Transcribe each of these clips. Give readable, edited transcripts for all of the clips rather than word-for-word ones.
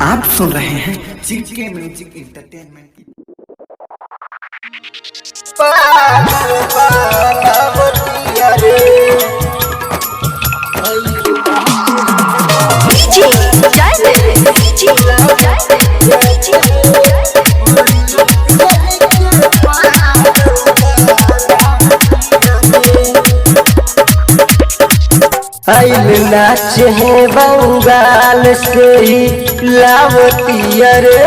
आप सुन रहे हैं जीके म्यूजिक एंटरटेनमेंट की। आइल नाच है बंगाल से ही लावतिया रे।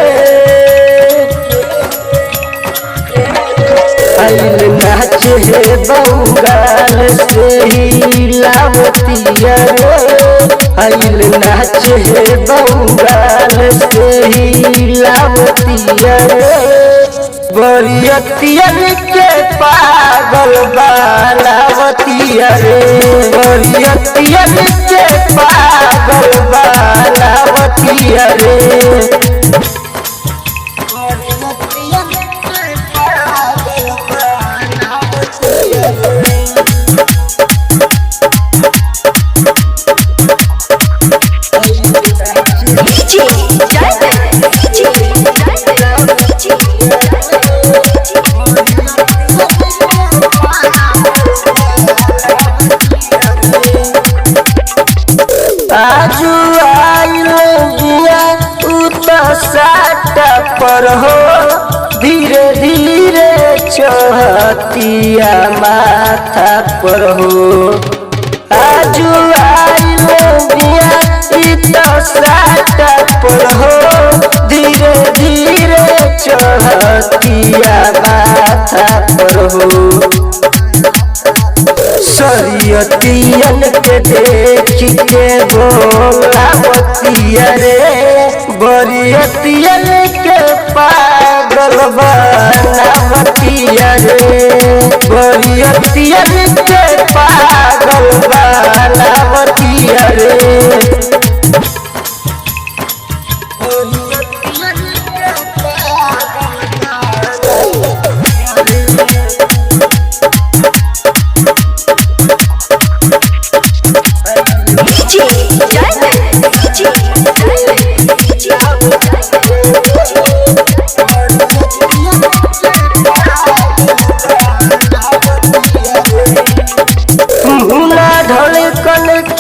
आइल नाच है बंगाल से ही लावतिया रे। आइल नाच है बंगाल से ही लावतिया रे। बरियतिया के पागल बालावतिया रे। बरियतिया के पागल बालावतिया रे। आजू आइल बिया साटा पर हो। धीरे धीरे चढ़तिया माथा पर हो। आजू आइल बिया साटा पर हो। धीरे धीरे चढ़तिया माथा पर हो। सरियतियन के देख के बोलावतिया रे। बरियतियन के पागल बालावतिया रे। बरियतियन के पागल बालावतिया रे।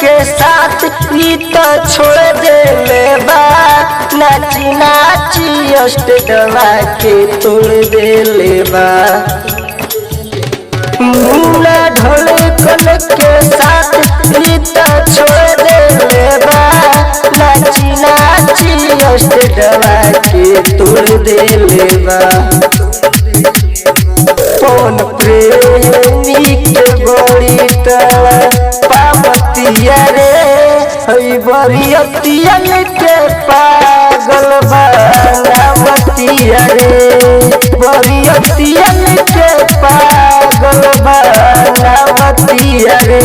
के साथ ई तो छोड़ दे बा। नाची नाची अष्टदवा के तोड़ दे बा। मुन्ना ढोलकन के साथ ई तो छोड़ दे बा। नाची नाची अष्टदवा के तोड़ दे बा। कौन प्रेमी के बड़ी पावतिया रे। बरियतिया के पागल बालावतिया रे। बरियतिया के पागल बालावतिया रे।